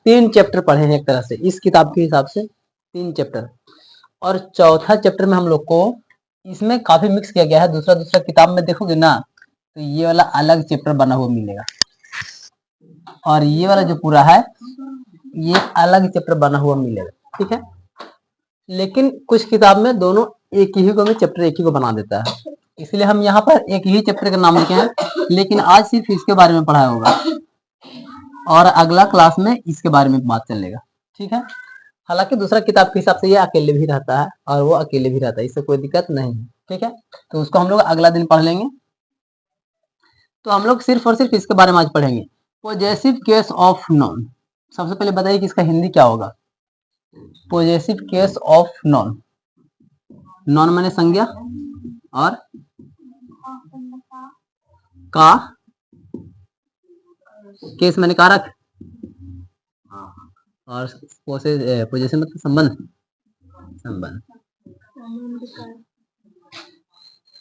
3 chapter पढ़े हैं एक तरह से, इस किताब के हिसाब से 3 चैप्टर। और चौथा चैप्टर में हम लोग को इसमें काफी मिक्स किया गया है। दूसरा दूसरा किताब में देखोगे ना तो ये वाला अलग चैप्टर बना हुआ मिलेगा, और ये वाला जो पूरा है ये अलग चैप्टर बना हुआ मिलेगा, ठीक है। लेकिन कुछ किताब में दोनों एक ही को में चैप्टर एक ही को बना देता है, इसलिए हम यहाँ पर एक ही चैप्टर का नाम लिखे हैं। लेकिन आज सिर्फ इसके बारे में पढ़ाया होगा और अगला क्लास में इसके बारे में बात चलेगा, ठीक है। हालांकि दूसरा किताब के हिसाब से ये अकेले भी रहता है और वो अकेले भी रहता है, इससे कोई दिक्कत नहीं है, ठीक है। तो उसको हम लोग अगला दिन पढ़ लेंगे। तो हम लोग सिर्फ और सिर्फ इसके बारे में आज पढ़ेंगे, पॉजेसिव केस ऑफ नॉन। सबसे पहले बताइए कि इसका हिंदी क्या होगा। Possessive case of non, non माने संज्ञा और का, केस माने कारक, और पॉजेसिव मतलब संबंध, संबंध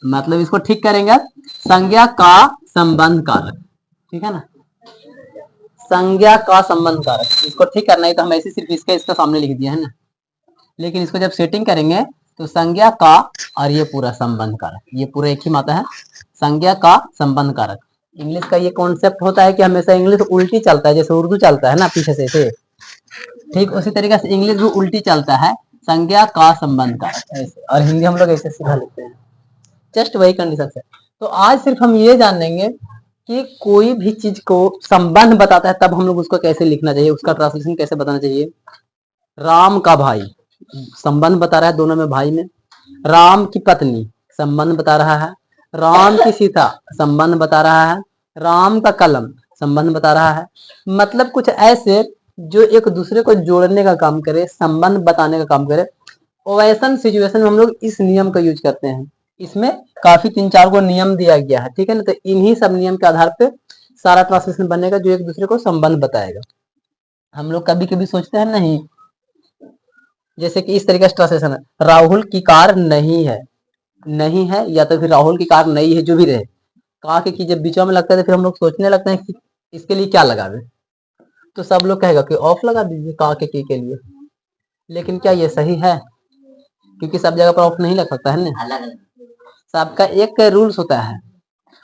मतलब इसको ठीक करेंगे संज्ञा का संबंध कारक, ठीक है ना। संज्ञा का संबंध कारक, इसको ठीक करना है तो हम ऐसे सिर्फ इसका सामने लिख दिया है ना। लेकिन इसको जब सेटिंग करेंगे तो संज्ञा का और ये पूरा संबंध कारक, ये पूरा एक ही माता है, संज्ञा का संबंध कारक। इंग्लिश का ये कॉन्सेप्ट होता है कि हमेशा इंग्लिश उल्टी चलता है, जैसे उर्दू चलता है ना पीछे से, ठीक उसी तरीके से इंग्लिश भी उल्टी चलता है, संज्ञा का संबंध कारक ऐसे, और हिंदी हम लोग ऐसे सिखा लेते हैं, जस्ट वही कंडीशन है। तो आज सिर्फ हम ये जानेंगे कि कोई भी चीज को संबंध बताता है तब हम लोग उसको कैसे लिखना चाहिए, उसका ट्रांसलेशन कैसे बताना चाहिए। राम का भाई संबंध बता रहा है दोनों में, भाई में। राम की पत्नी संबंध बता रहा है। राम की सीता संबंध बता रहा है। राम का कलम संबंध बता रहा है। मतलब कुछ ऐसे जो एक दूसरे को जोड़ने का काम करे, संबंध बताने का काम करे, वैसन सिचुएशन में हम लोग इस नियम का यूज करते हैं। इसमें काफी 3-4 को नियम दिया गया है, ठीक है ना। तो इन्हीं सब नियम के आधार पे सारा ट्रांसलेशन बनेगा जो एक दूसरे को संबंध बताएगा। हम लोग कभी कभी सोचते हैं नहीं, जैसे कि इस तरीके से ट्रांसलेशन है, राहुल की कार नहीं है, नहीं है या तो फिर राहुल की कार नहीं है, जो भी रहे, का के की जब बीचों में लगता है तो फिर हम लोग सोचने लगते हैं कि इसके लिए क्या लगावे, तो सब लोग कहेगा कि ऑफ लगा दीजिए का के की के लिए। लेकिन क्या ये सही है? क्योंकि सब जगह पर ऑफ नहीं लग सकता है ना, सबका एक रूल्स होता है,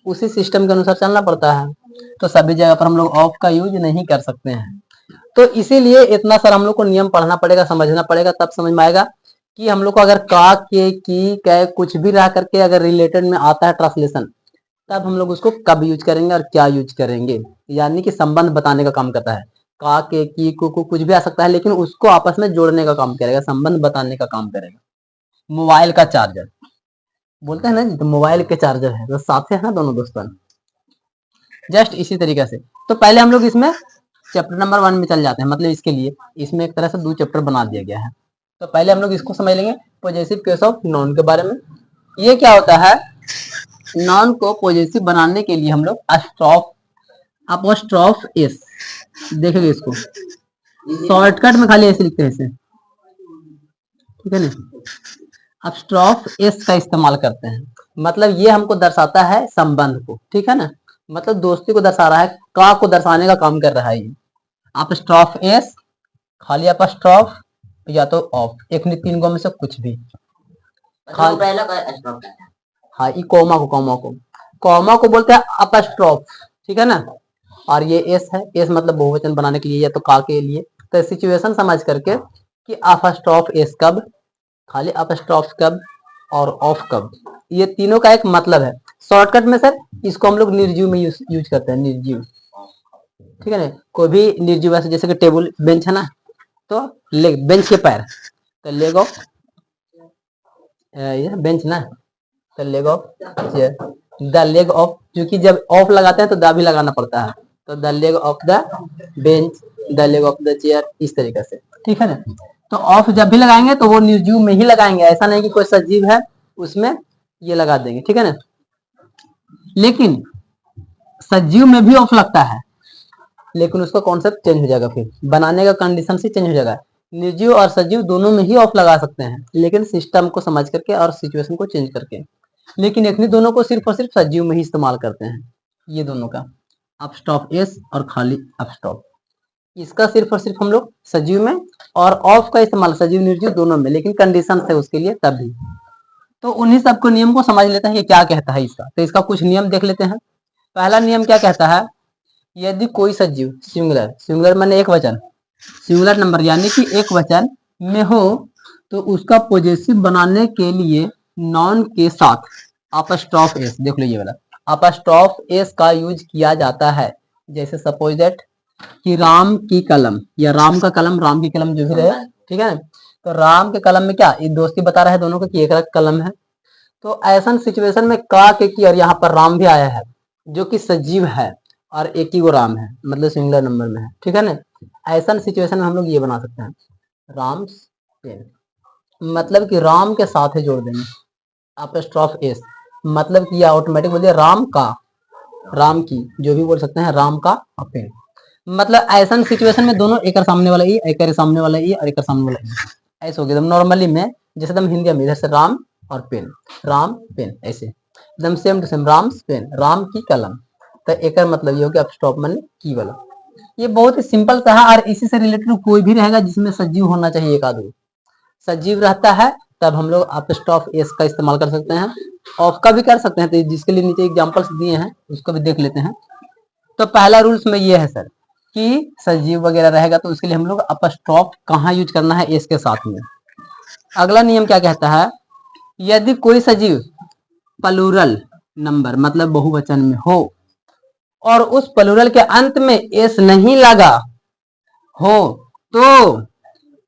उसी सिस्टम के अनुसार चलना पड़ता है। तो सभी जगह पर हम लोग ऑफ का यूज नहीं कर सकते हैं। तो इसीलिए इतना सारा हम लोग को नियम पढ़ना पड़ेगा, समझना पड़ेगा, तब समझ में आएगा कि हम लोग को अगर का के की कै कुछ भी रह करके अगर रिलेटेड में आता है ट्रांसलेशन, तब हम लोग उसको कब यूज करेंगे और क्या यूज करेंगे। यानी कि संबंध बताने का काम करता है। का के की को कुछ भी आ सकता है, लेकिन उसको आपस में जोड़ने का काम करेगा, संबंध बताने का काम करेगा। मोबाइल का चार्जर बोलते हैं ना, तो मोबाइल के चार्जर है तो साथ है ना दोनों दोस्तों, जस्ट इसी तरीके से। तो पहले हम लोग इसमें चैप्टर नंबर 1 में चल जाते हैं, मतलब इसके लिए इसमें एक तरह से 2 चैप्टर बना दिया गया है। तो पहले हम लोग इसको समझ लेंगे पॉजेसिव केस ऑफ नॉन के बारे में। ये क्या होता है, नॉन को पॉजेसिव बनाने के लिए हम लोग अपॉस्ट्रोफ एस, देखेंगे इसको शॉर्टकट में खाली ऐसे लिखते हैं इसे, ठीक है ना। अपस्ट्रॉफ एस का इस्तेमाल करते हैं, मतलब ये हमको दर्शाता है संबंध को, ठीक है ना, मतलब दोस्ती को दर्शा रहा है, का को दर्शाने का काम कर रहा है ये। अपस्ट्रॉफ एस, खाली अपस्ट्रॉफ या तो ऑफ, एक नहीं 3 गो में से कुछ भी। हाँ, ये कॉमा को बोलते हैं अपस्ट्रॉफ, ठीक है ना। और ये एस है, एस मतलब बहुवचन बनाने के लिए या तो का के लिए। तो सिचुएशन समझ करके कि अपस्ट्रॉफ एस कब, खाली अपस्ट्रॉफ कब और ऑफ कब, ये तीनों का एक मतलब है। शॉर्टकट में सर इसको हम लोग निर्जीव में यूज करते हैं, निर्जीव, ठीक है ना। कोई भी निर्जीव ऐसे जैसे कि टेबल बेंच है ना, तो लेग बेंच के पैर, तो लेग ऑफ, ये बेंच ना, तो leg of chair, the leg of, क्योंकि जब ऑफ लगाते हैं तो द भी लगाना पड़ता है, तो the leg of the bench, the leg of the chair, इस तरीके से, ठीक है ना। तो ऑफ जब भी लगाएंगे तो वो निर्जीव में ही लगाएंगे, ऐसा नहीं कि कोई सजीव है उसमें ये लगा देंगे, ठीक है ना। लेकिन सजीव में भी ऑफ लगता है, लेकिन उसका कॉन्सेप्ट चेंज हो जाएगा, फिर बनाने का कंडीशन से चेंज हो जाएगा। निर्जीव और सजीव दोनों में ही ऑफ लगा सकते हैं, लेकिन सिस्टम को समझ करके और सिचुएशन को चेंज करके। लेकिन एक दोनों को सिर्फ और सिर्फ सजीव में ही इस्तेमाल करते हैं, ये दोनों का अपस्टॉप एस और खाली अपस्टॉप। इसका सिर्फ और सिर्फ हम लोग सजीव में और ऑफ का इस्तेमाल सजीव निर्जीव दोनों में, लेकिन कंडीशन है उसके लिए तभी। तो उन्हीं सबको नियम को समझ लेते हैं ये क्या कहता है इसका। तो इसका कुछ नियम देख लेते हैं। पहला नियम क्या कहता है, यदि कोई सजीव सिंगुलर, सिंगुलर माने एक वचन, सिंगुलर नंबर यानी कि एक वचन में हो तो उसका पॉजेसिव बनाने के लिए नॉन के साथ अपस्ट्रॉफ एस, देख लो ये वाला अपस्ट्रॉफ एस का यूज किया जाता है। जैसे सपोज दैट कि राम की कलम या राम का कलम, राम की कलम जो भी रहे, ठीक है। तो राम के कलम में क्या ये दोस्ती बता रहा है दोनों को कि एक अलग कलम है। तो ऐसा सिचुएशन में का के की और यहाँ पर राम भी आया है जो कि सजीव है और एक ही वो राम है, मतलब सिंगुलर नंबर में है, ठीक है ना। ऐसा सिचुएशन में हम लोग ये बना सकते हैं राम पेन, मतलब कि राम के साथ है जोड़ देंगे अपस्ट्रॉफ एस, मतलब कि ये ऑटोमेटिक बोल दिया राम का, राम की, जो भी बोल सकते हैं राम का पेन। मतलब ऐसा सिचुएशन में दोनों एक सामने वाला ई, एक सामने वाला ई और एक सामने वाला ई, ऐसे हो गया एकदम नॉर्मली में, जैसे एकदम हिंदी में इधर से राम और पेन, राम पेन, ऐसे एकदम same to same Ram pen, Ram की कलम। तो एक मतलब ये हो गया अपस्ट्रॉफ माने की वाला। ये बहुत ही सिंपल सा है और इसी से रिलेटेड कोई भी रहेगा जिसमें सजीव होना चाहिए एक आदमी, सजीव रहता है तब हम लोग अपस्ट्रॉफ एस का इस्तेमाल कर सकते हैं, ऑफ का भी कर सकते हैं। तो जिसके लिए नीचे एग्जांपल्स दिए हैं उसको भी देख लेते हैं। तो पहला रूल्स में ये है सर कि सजीव वगैरह रहेगा तो उसके लिए हम लोग अपस्ट्रॉफ कहाँ यूज करना है, एस के साथ में। अगला नियम क्या कहता है, यदि कोई सजीव प्लूरल नंबर मतलब बहुवचन में हो और उस प्लूरल के अंत में एस नहीं लगा हो तो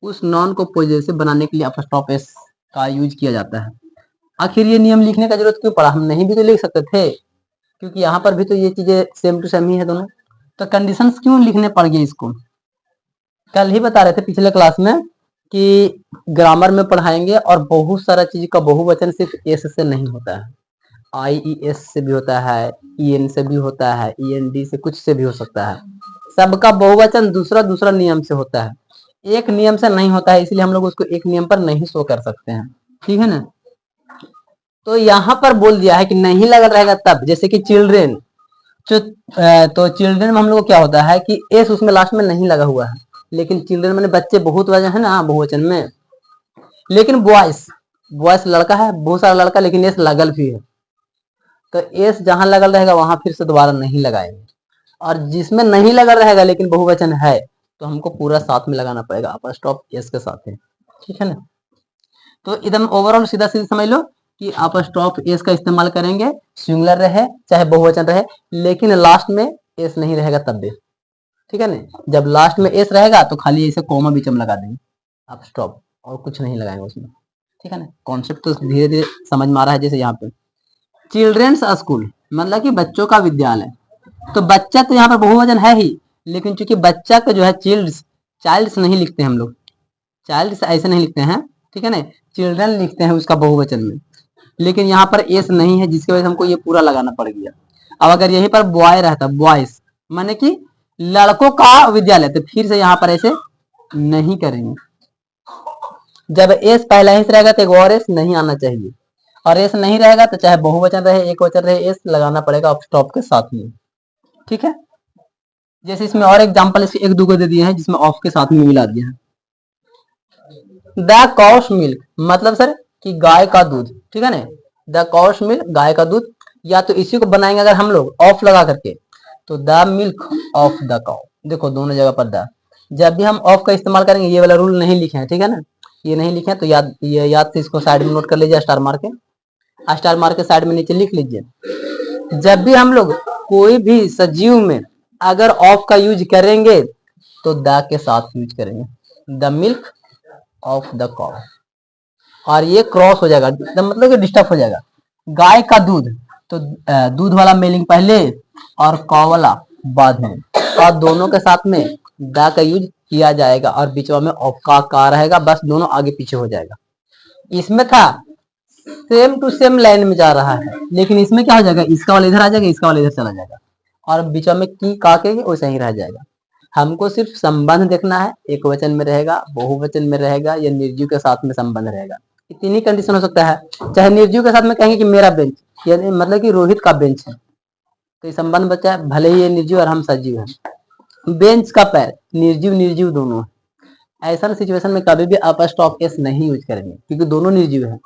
उस नॉन को पॉजेसिव बनाने के लिए अपस्ट्रॉफ एस का यूज किया जाता है। आखिर ये नियम लिखने का जरूरत क्यों पड़ा, हम नहीं भी तो लिख सकते थे, क्योंकि यहाँ पर भी तो ये चीजें सेम टू सेम ही है दोनों। तो कंडीशंस क्यों लिखने पड़ गए इसको, कल ही बता रहे थे पिछले क्लास में कि ग्रामर में पढ़ाएंगे और बहुत सारा चीज का बहुवचन सिर्फ एस से नहीं होता है, आई ई एस से भी होता है, ई एन से भी होता है, ई एन डी से, कुछ से भी हो सकता है। सबका बहुवचन दूसरा दूसरा नियम से होता है, एक नियम से नहीं होता है, इसलिए हम लोग उसको एक नियम पर नहीं शो कर सकते हैं, ठीक है ना। तो यहाँ पर बोल दिया है कि नहीं लगा रहेगा तब, जैसे कि चिल्ड्रेन, तो चिल्ड्रेन में हम लोग को क्या होता है कि एस उसमें लास्ट में नहीं लगा हुआ है, लेकिन चिल्ड्रेन मैंने बच्चे बहुत वजन है ना बहुवचन में, लेकिन बॉयस, बॉयस लड़का है बहुत सारा लड़का, लेकिन एस लगल भी है। तो एस जहां लगल रहेगा वहां फिर से दोबारा नहीं लगाएंगे, और जिसमें नहीं लगल रहेगा लेकिन बहुवचन है तो हमको पूरा साथ में लगाना पड़ेगा अपस्ट्रॉफ एस के साथ है, ठीक है ना। तो एकदम ओवरऑल सीधा सीधा समझ लो कि अपस्ट्रॉफ एस का इस्तेमाल करेंगे, सिंगुलर रहे चाहे बहुवचन रहे, लेकिन लास्ट में एस नहीं रहेगा तब भी, ठीक है ना। जब लास्ट में एस रहेगा तो खाली ऐसे कॉमा बीच में लगा देंगे अपस्ट्रॉफ, और कुछ नहीं लगाएंगे उसमें, ठीक है ना। कॉन्सेप्ट तो धीरे धीरे समझ में आ रहा है। जैसे यहाँ पे चिल्ड्रेन्स स्कूल मतलब कि बच्चों का विद्यालय, तो बच्चा तो यहाँ पर बहुवचन है ही, लेकिन चूंकि बच्चा का जो है चिल्ड्स, चाइल्ड्स नहीं लिखते हैं हम लोग, चाइल्ड्स ऐसे नहीं लिखते हैं, ठीक है ना, चिल्ड्रन लिखते हैं उसका बहुवचन में, लेकिन यहाँ पर एस नहीं है जिसकी वजह से हमको ये पूरा लगाना पड़ गया। अब अगर यहीं पर बॉय रहता, बॉयज माने कि लड़कों का विद्यालय, तो फिर से यहाँ पर ऐसे नहीं करेंगे। जब एस पहला ही से रहेगा तो एक और एस नहीं आना चाहिए, और एस नहीं रहेगा तो चाहे बहुवचन रहे एक वचन रहे एस लगाना पड़ेगा अपस्ट्रॉफ के साथ में, ठीक है। जैसे इसमें और एग्जांपल इसके एक दो को दे दिए हैं जिसमें ऑफ के साथ में मिला दिया है। द कॉस मिल्क मतलब सर कि गाय का दूध, ठीक है ना, द कॉस मिल्क गाय का दूध, या तो इसी को बनाएंगे अगर हम लोग ऑफ लगा करके तो the milk of the cow, देखो दोनों जगह पर द, जब भी हम ऑफ का इस्तेमाल करेंगे, ये वाला रूल नहीं लिखे हैं, ठीक है ना, ये नहीं लिखे हैं तो याद से इसको साइड में नोट कर लीजिए, स्टार मार के, स्टार मार के साइड में नीचे लिख लीजिए। जब भी हम लोग कोई भी सजीव में अगर ऑफ का यूज करेंगे तो द के साथ यूज करेंगे, the milk of the cow, और ये क्रॉस हो जाएगा मतलब कि डिस्टर्ब हो जाएगा। गाय का दूध तो दूध वाला मेलिंग पहले और काउ वाला बाद में, और दोनों के साथ में द का यूज किया जाएगा और बीच में ऑफ का रहेगा, बस दोनों आगे पीछे हो जाएगा। इसमें था सेम टू सेम लाइन में जा रहा है, लेकिन इसमें क्या हो जाएगा, इसका वाला इधर आ जाएगा, इसका वाला इधर चला जाएगा, और बीच में की का के वैसे ही रह जाएगा। हमको सिर्फ संबंध देखना है, एक वचन में रहेगा, बहुवचन में रहेगा, या निर्जीव के साथ में संबंध रहेगा, इतनी कंडीशन हो सकता है। चाहे निर्जीव के साथ में कहेंगे कि मेरा बेंच, मतलब कि रोहित का बेंच है, तो ये संबंध बचा है, भले ही ये निर्जीव और हम सजीव हैं। बेंच का पैर, निर्जीव निर्जीव दोनों है। ऐसा सिचुएशन में कभी भी अपस्टॉप एस नहीं यूज करेंगे क्योंकि दोनों निर्जीव है।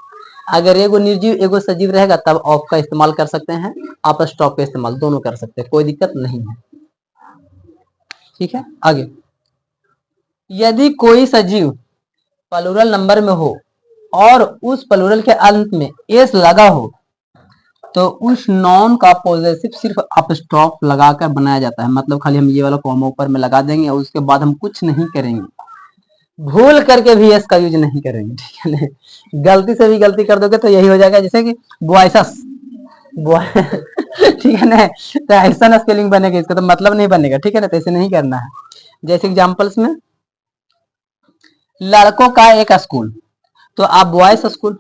अगर एगो निर्जीव एगो सजीव रहेगा तब ऑफ का इस्तेमाल कर सकते हैं, अपस्टॉप का इस्तेमाल दोनों कर सकते हैं, कोई दिक्कत नहीं है। ठीक है, आगे। यदि कोई सजीव प्लूरल नंबर में हो और उस प्लूरल के अंत में एस लगा हो तो उस नॉन का पॉजेसिव सिर्फ अपस्टॉप लगाकर बनाया जाता है। मतलब खाली हम ये वाला कॉमा ऊपर में लगा देंगे और उसके बाद हम कुछ नहीं करेंगे, भूल करके भी एस का यूज नहीं करेंगे। ठीक है ना, गलती से भी गलती कर दोगे तो यही हो जाएगा जैसे कि बॉयसस ठीक है ना, तो ऐसा ना स्पेलिंग बनेगा, इसका तो मतलब नहीं बनेगा। ठीक है ना, तो ऐसे नहीं करना है। जैसे एग्जांपल्स में लड़कों का एक स्कूल, तो आप बॉयज स्कूल,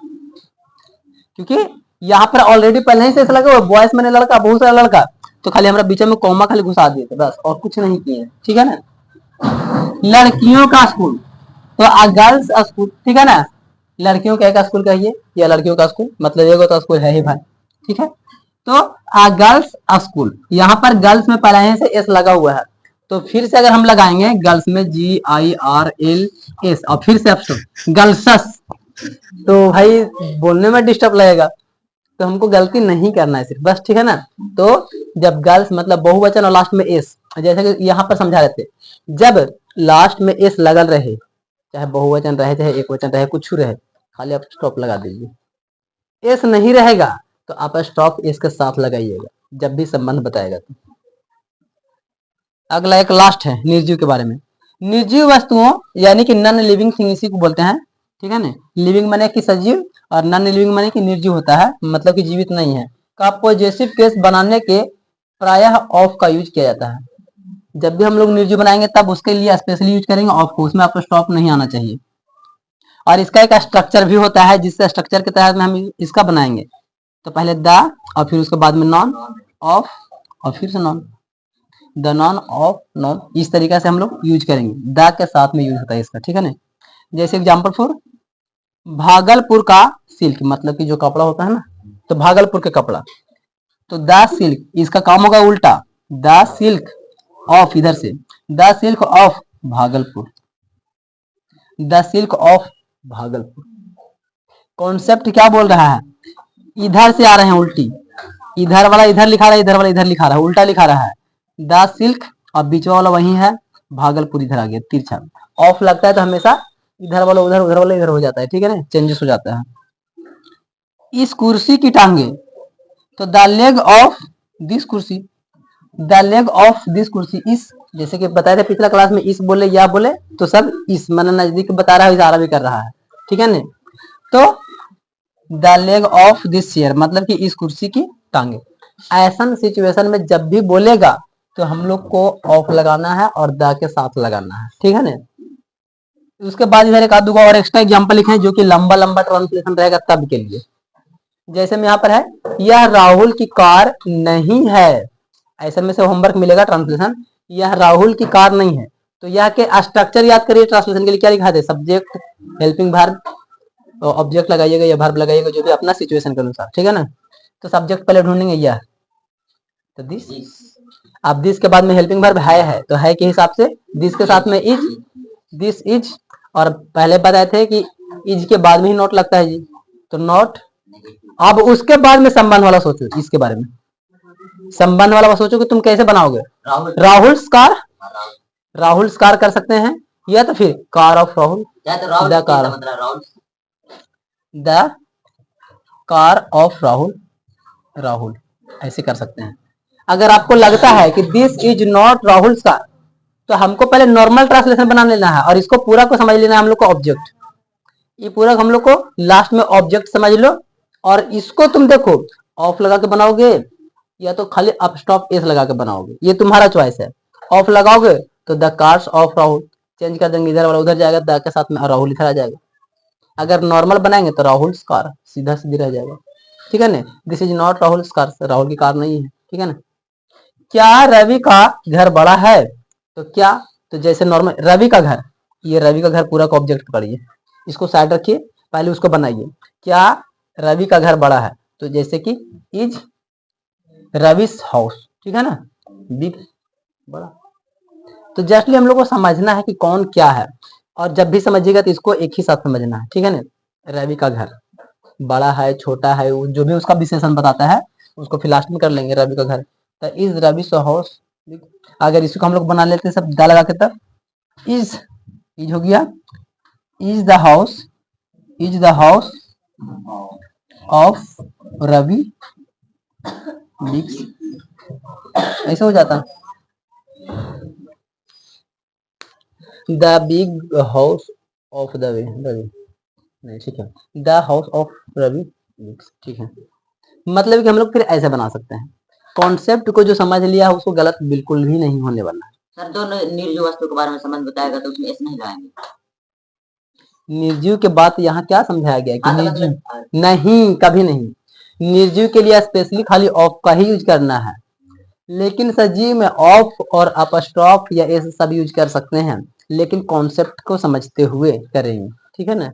क्योंकि यहाँ पर ऑलरेडी पहले ही से ऐसा लगा हुआ बॉयज मैंने लड़का, बहुत सारा लड़का, तो खाली हमारा बीच में कॉमा खाली घुसा दिए थे बस, और कुछ नहीं किए। ठीक है ना, लड़कियों का स्कूल तो गर्ल्स स्कूल। ठीक है ना, लड़कियों का एक स्कूल कहिए या लड़कियों का स्कूल, मतलब एगो तो स्कूल है ही भाई। ठीक है, तो गर्ल्स स्कूल, यहाँ पर गर्ल्स में पहले से एस लगा हुआ है, तो फिर से अगर हम लगाएंगे गर्ल्स में GIRLS और फिर से ऑप्शन गर्ल्सस, तो भाई बोलने में डिस्टर्ब लगेगा, तो हमको गलती नहीं करना है सिर्फ बस। ठीक है ना, तो जब गर्ल्स मतलब बहुवचन और लास्ट में एस, जैसे कि यहाँ पर समझा रहे थे, जब लास्ट में एस लगल रहे, चाहे बहुवचन रहे चाहे एक वचन रहे कुछ रहे, खाली आप स्टॉप लगा दीजिए। एस नहीं रहेगा तो आप स्टॉप एस के साथ लगाइएगा जब भी संबंध बताएगा तो। अगला एक लास्ट है निर्जीव के बारे में। निर्जीव वस्तुओं यानी कि नॉन लिविंग थिंग इसी को बोलते हैं। ठीक है ना, लिविंग माने कि सजीव और नॉन लिविंग माने कि निर्जीव होता है, मतलब कि जीवित नहीं है, का पॉजिटिव केस बनाने के प्रायः ऑफ का यूज किया जाता है। जब भी हम लोग निर्जीव बनाएंगे तब उसके लिए स्पेशली यूज करेंगे ऑफ को, उसमें आपको स्टॉप नहीं आना चाहिए। और इसका एक स्ट्रक्चर भी होता है जिससे स्ट्रक्चर के तहत में हम इसका बनाएंगे, तो पहले द और फिर उसके बाद में नॉन, ऑफ और फिर से non, the none of non, इस तरीके से हम लोग यूज करेंगे, द के साथ में यूज होता है इसका। ठीक है ना, जैसे एग्जांपल फॉर भागलपुर का सिल्क, मतलब कि जो कपड़ा होता है ना, तो भागलपुर के कपड़ा, तो द सिल्क, इसका काम होगा उल्टा, द सिल्क ऑफ, इधर से the silk of Bhagalpur, the silk of Bhagalpur. Concept क्या बोल रहा है, इधर से आ रहे हैं उल्टी, इधर वाला इधर लिखा रहा है, इधर वाला इधर लिखा रहा है, उल्टा लिखा रहा है, द सिल्क और बीच वाला वही है, भागलपुर इधर आ गया तिरछा, ऑफ लगता है तो हमेशा इधर वाला उधर, उधर वाला इधर हो जाता है। ठीक है ना, चेंजेस हो जाता है। इस कुर्सी की टांगे, तो द लेग ऑफ दिस कुर्सी, द लेग ऑफ दिस कुर्सी, इस जैसे कि बताया था पिछला क्लास में, इस बोले या बोले तो सब इस मन नजदीक बता रहा है, इशारा भी कर रहा है। ठीक है ना, तो the leg of this chair, मतलब कि इस कुर्सी की टांगे। ऐसा सिचुएशन में जब भी बोलेगा तो हम लोग को ऑफ लगाना है और द के साथ लगाना है। ठीक है ना, उसके बाद इधर एक आध और एक्स्ट्रा एग्जांपल लिखे हैं जो कि लंबा लंबा ट्रांसलेशन रहेगा तब के लिए। जैसे में यहाँ पर है, यह राहुल की कार नहीं है, ऐसे में से होमवर्क मिलेगा ट्रांसलेशन, यह राहुल की कार नहीं है, तो यह के स्ट्रक्चर याद करिए, ट्रांसलेशन के लिए क्या लिखा है, सब्जेक्ट, हेल्पिंग वर्ब, ऑब्जेक्ट लगाइएगा या वर्ब लगाइएगा जो भी अपना सिचुएशन के अनुसार। ठीक है ना, तो सब्जेक्ट पहले ढूंढेंगे यह, तो दिस, अब दिस के बाद में हेल्पिंग वर्ब है तो है के हिसाब से दिस के साथ में इज, दिस इज, और पहले बताए थे कि इज के बाद में ही नॉट लगता है जी, तो नॉट। अब उसके बाद में संबंध वाला सोचो, इसके बारे में संबंध वाला सोचो कि तुम कैसे बनाओगे, राहुल कार, राहुल कार कर सकते हैं, या तो फिर car of Rahul, the car, the car of Rahul, Rahul ऐसे कर सकते हैं। अगर आपको लगता है कि this is not Rahul car, तो हमको पहले नॉर्मल ट्रांसलेशन बना लेना है और इसको पूरा को समझ लेना है हम लोग को ऑब्जेक्ट, ये पूरा हम लोग को लास्ट में ऑब्जेक्ट समझ लो, और इसको तुम देखो ऑफ लगा के बनाओगे या तो खाली अप स्टॉप एस लगा के बनाओगे, ये तुम्हारा चॉइस है। ऑफ लगाओगे तो the cars of Rahul, change कर देंगे, इधर वाला उधर जाएगा, द के साथ में राहुल इधर आ जाएगा। अगर नॉर्मल बनाएंगे तो राहुल कार सीधा सीधी रह जाएगा। ठीक है ना, this is not Rahul car, Rahul की कार नहीं है। ठीक है ना, क्या रवि का घर बड़ा है, तो क्या, तो जैसे नॉर्मल रवि का घर, ये रवि का घर पूरा का ऑब्जेक्ट पकड़िए, इसको साइड रखिए, पहले उसको बनाइए, क्या रवि का घर बड़ा है, तो जैसे कि इज रविस हाउस। ठीक है ना, बिग, बड़ा, तो जस्टली हम लोग को समझना है कि कौन क्या है, और जब भी समझिएगा तो इसको एक ही साथ समझना है, ठीक है ना। रवि का घर बड़ा है छोटा है, जो भी उसका विशेषण बताता है उसको फिर लास्ट में कर लेंगे। रवि का घर, तो इज रवि हाउस। अगर इसको हम लोग बना लेते हैं सब दा लगा के, तब इज हो गया, is the house, is the house of Ravi big, ऐसा हो जाता। The big house of the Ravi, नहीं ठीक है, द हाउस ऑफ रवि, ठीक है। मतलब कि हम लोग फिर ऐसे बना सकते हैं, कॉन्सेप्ट को जो समझ लिया उसको गलत बिल्कुल भी नहीं होने वाला है। सर जो निर्जीव वस्तु के बारे में संबंध बताएगा तो उसमें ऐसे नहीं लाएंगे। निर्जीव के बात यहाँ क्या समझाया गया कि निर्जीव नहीं, कभी नहीं। निर्जीव के लिए स्पेशली खाली ऑफ का ही यूज करना है, लेकिन सजीव में ऑफ और अपस्ट्रॉफ या ऐसे सब यूज कर सकते हैं, लेकिन कॉन्सेप्ट को समझते हुए करेंगे, ठीक है ना।